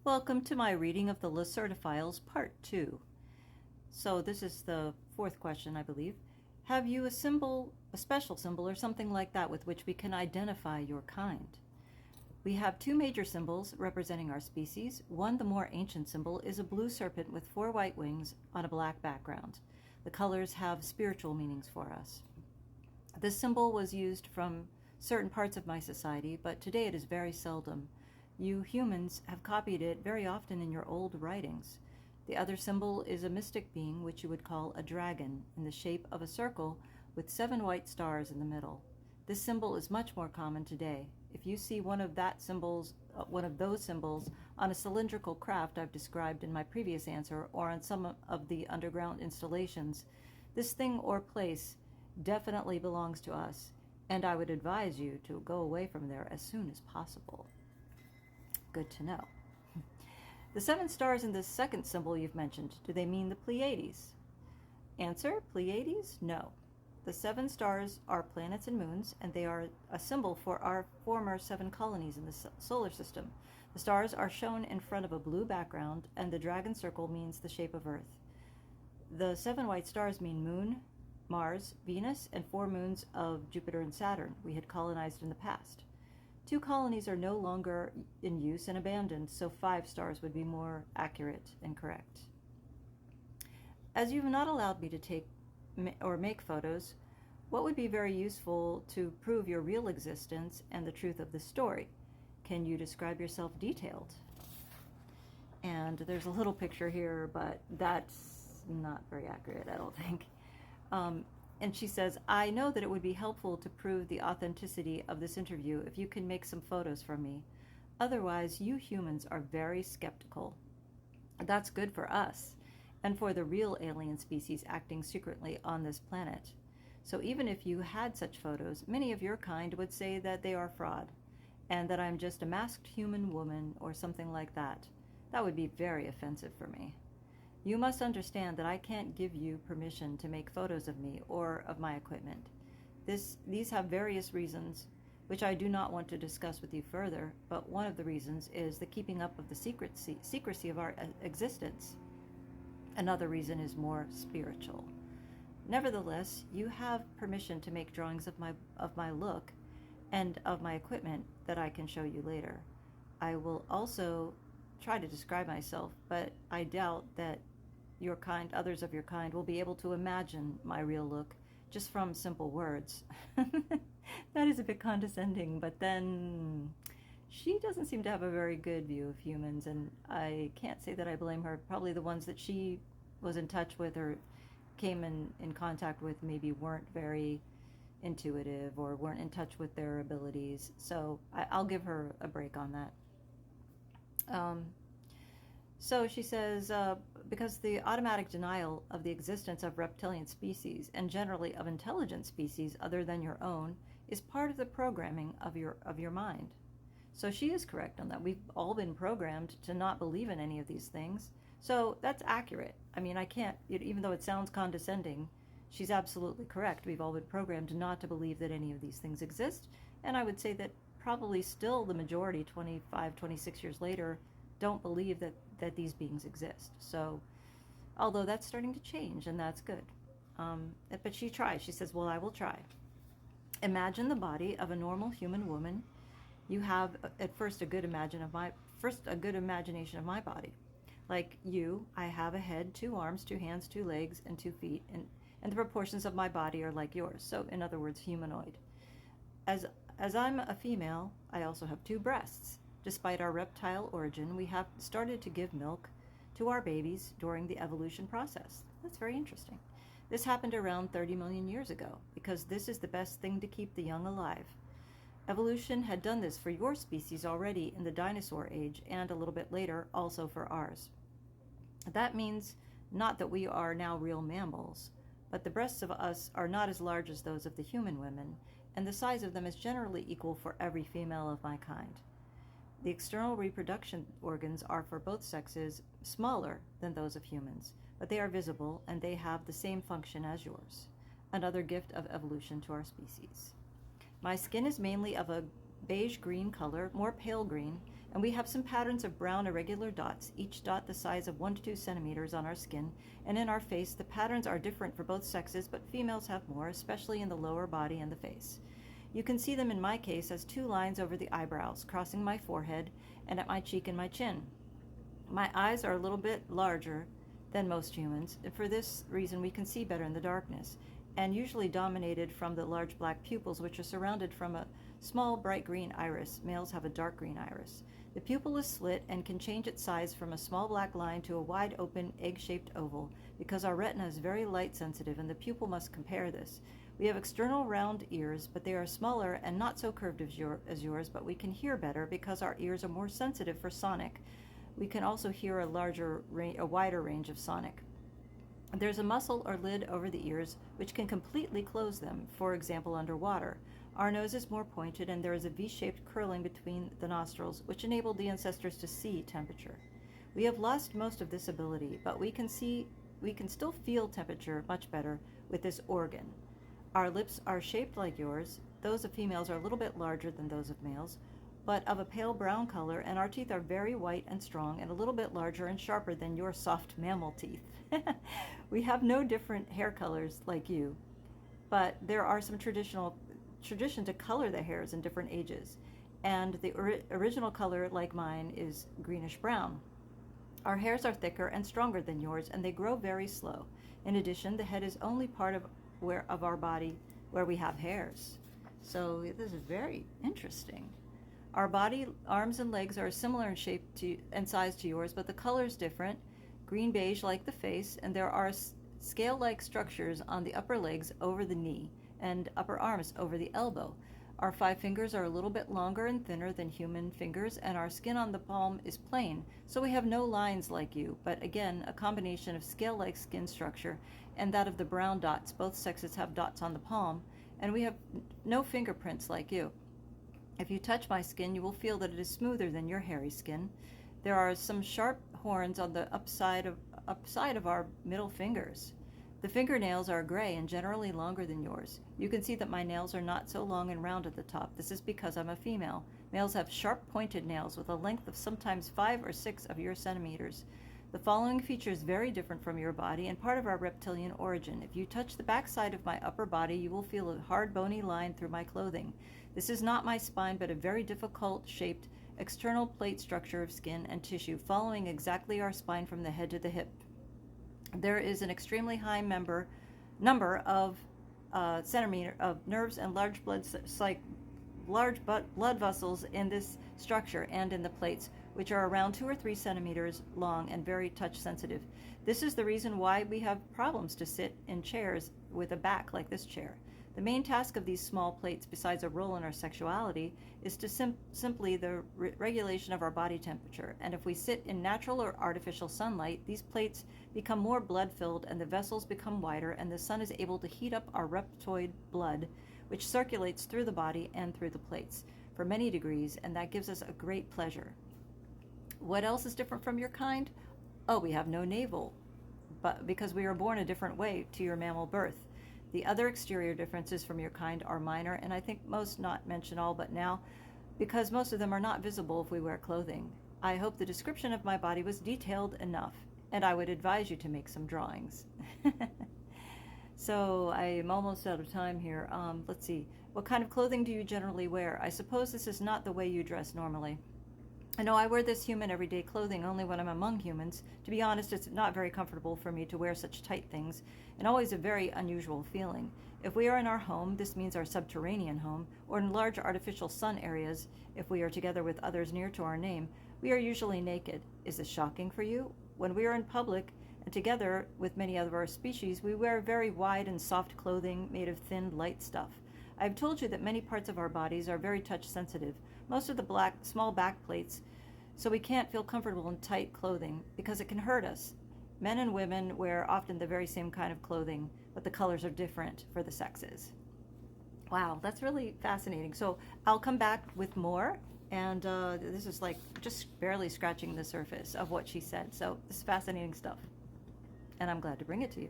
Welcome to my reading of the LACERTA files, Part 2. So this is the fourth question, I believe. Have you a symbol, a special symbol, or something like that with which we can identify your kind? We have two major symbols representing our species. One, the more ancient symbol, is a blue serpent with 4 white wings on a black background. The colors have spiritual meanings for us. This symbol was used from certain parts of my society, but today it is very seldom. You humans have copied it very often in your old writings. The other symbol is a mystic being, which you would call a dragon, in the shape of a circle with 7 white stars in the middle. This symbol is much more common today. If you see one of those symbols on a cylindrical craft I've described in my previous answer, or on some of the underground installations, this thing or place definitely belongs to us, and I would advise you to go away from there as soon as possible. Good to know. The 7 stars in this second symbol you've mentioned, do they mean the Pleiades? Answer, Pleiades? No. The 7 stars are planets and moons, and they are a symbol for our former 7 colonies in the solar system. The stars are shown in front of a blue background, and the dragon circle means the shape of Earth. The 7 white stars mean Moon, Mars, Venus, and 4 moons of Jupiter and Saturn we had colonized in the past. 2 colonies are no longer in use and abandoned, so 5 stars would be more accurate and correct. As you've not allowed me to take or make photos, what would be very useful to prove your real existence and the truth of the story? Can you describe yourself detailed? And there's a little picture here, but that's not very accurate, I don't think. And she says, I know that it would be helpful to prove the authenticity of this interview if you can make some photos from me. Otherwise, you humans are very skeptical. That's good for us, and for the real alien species acting secretly on this planet. So even if you had such photos, many of your kind would say that they are fraud, and that I'm just a masked human woman or something like that. That would be very offensive for me. You must understand that I can't give you permission to make photos of me or of my equipment. These have various reasons, which I do not want to discuss with you further, but one of the reasons is the keeping up of the secrecy of our existence. Another reason is more spiritual. Nevertheless, you have permission to make drawings of my look and of my equipment that I can show you later. I will also try to describe myself, but I doubt that your kind, others of your kind, will be able to imagine my real look just from simple words. That is a bit condescending, but then she doesn't seem to have a very good view of humans, and I can't say that I blame her. Probably the ones that she was in touch with or came in contact with maybe weren't very intuitive or weren't in touch with their abilities, so I'll give her a break on that. So she says, because the automatic denial of the existence of reptilian species, and generally of intelligent species other than your own, is part of the programming of your mind. So she is correct on that. We've all been programmed to not believe in any of these things. So that's accurate. I mean, I can't, even though it sounds condescending, she's absolutely correct. We've all been programmed not to believe that any of these things exist. And I would say that probably still the majority, 25, 26 years later, don't believe that these beings exist. So, although that's starting to change, and that's good. But she tries. She says, well, I will try. Imagine the body of a normal human woman. You have at first a good imagination of my body. Like you, I have a head, 2 arms, 2 hands, 2 legs, and 2 feet, and the proportions of my body are like yours. So, in other words, humanoid. As I'm a female, I also have 2 breasts. Despite our reptile origin, we have started to give milk to our babies during the evolution process. That's very interesting. This happened around 30 million years ago, because this is the best thing to keep the young alive. Evolution had done this for your species already in the dinosaur age, and a little bit later also for ours. That means not that we are now real mammals, but the breasts of us are not as large as those of the human women, and the size of them is generally equal for every female of my kind. The external reproduction organs are for both sexes smaller than those of humans, but they are visible and they have the same function as yours, another gift of evolution to our species. My skin is mainly of a beige-green color, more pale green, and we have some patterns of brown irregular dots, each dot the size of 1 to 2 centimeters on our skin, and in our face. The patterns are different for both sexes, but females have more, especially in the lower body and the face. You can see them in my case as 2 lines over the eyebrows, crossing my forehead and at my cheek and my chin. My eyes are a little bit larger than most humans, and for this reason we can see better in the darkness, and usually dominated from the large black pupils, which are surrounded from a small bright green iris. Males have a dark green iris. The pupil is slit and can change its size from a small black line to a wide open egg-shaped oval because our retina is very light sensitive and the pupil must compare this. We have external round ears, but they are smaller and not so curved as yours, but we can hear better because our ears are more sensitive for sonic. We can also hear a wider range of sonic. There's a muscle or lid over the ears which can completely close them, for example underwater. Our nose is more pointed and there is a V-shaped curling between the nostrils which enabled the ancestors to see temperature. We have lost most of this ability, but we can still feel temperature much better with this organ. Our lips are shaped like yours. Those of females are a little bit larger than those of males, but of a pale brown color, and our teeth are very white and strong and a little bit larger and sharper than your soft mammal teeth. We have no different hair colors like you, but there are some tradition to color the hairs in different ages, and the original color, like mine, is greenish brown. Our hairs are thicker and stronger than yours, and they grow very slow. In addition, the head is only part of our body where we have hairs. So this is very interesting. Our body, arms and legs are similar in shape and size to yours, but the color is different, green beige like the face, and there are scale-like structures on the upper legs over the knee and upper arms over the elbow. Our 5 fingers are a little bit longer and thinner than human fingers, and our skin on the palm is plain, so we have no lines like you, but again, a combination of scale-like skin structure and that of the brown dots. Both sexes have dots on the palm, and we have no fingerprints like you. If you touch my skin, you will feel that it is smoother than your hairy skin. There are some sharp horns on the upside of our middle fingers. The fingernails are gray and generally longer than yours. You can see that my nails are not so long and round at the top. This is because I'm a female. Males have sharp pointed nails with a length of sometimes 5 or 6 of your centimeters. The following feature is very different from your body and part of our reptilian origin. If you touch the backside of my upper body, you will feel a hard bony line through my clothing. This is not my spine, but a very difficult shaped external plate structure of skin and tissue, following exactly our spine from the head to the hip. There is an extremely high number of centimeter of nerves and large blood vessels in this structure and in the plates, which are around 2 or 3 centimeters long and very touch sensitive. This is the reason why we have problems to sit in chairs with a back like this chair. The main task of these small plates, besides a role in our sexuality, is to simply the regulation of our body temperature. And if we sit in natural or artificial sunlight, these plates become more blood-filled and the vessels become wider, and the sun is able to heat up our reptoid blood, which circulates through the body and through the plates for many degrees, and that gives us a great pleasure. What else is different from your kind? Oh, we have no navel, but because we were born a different way to your mammal birth. The other exterior differences from your kind are minor, and I think most not mention all but now, because most of them are not visible if we wear clothing. I hope the description of my body was detailed enough, and I would advise you to make some drawings. So I am almost out of time here. Let's see. What kind of clothing do you generally wear? I suppose this is not the way you dress normally. I know I wear this human everyday clothing only when I'm among humans. To be honest, it's not very comfortable for me to wear such tight things, and always a very unusual feeling. If we are in our home, this means our subterranean home, or in large artificial sun areas, if we are together with others near to our name, we are usually naked. Is this shocking for you? When we are in public, and together with many of our species, we wear very wide and soft clothing made of thin, light stuff. I have told you that many parts of our bodies are very touch sensitive, most of the small back plates, so we can't feel comfortable in tight clothing because it can hurt us. Men and women wear often the very same kind of clothing, but the colors are different for the sexes. Wow, that's really fascinating. So I'll come back with more, and this is like just barely scratching the surface of what she said. So this is fascinating stuff, and I'm glad to bring it to you.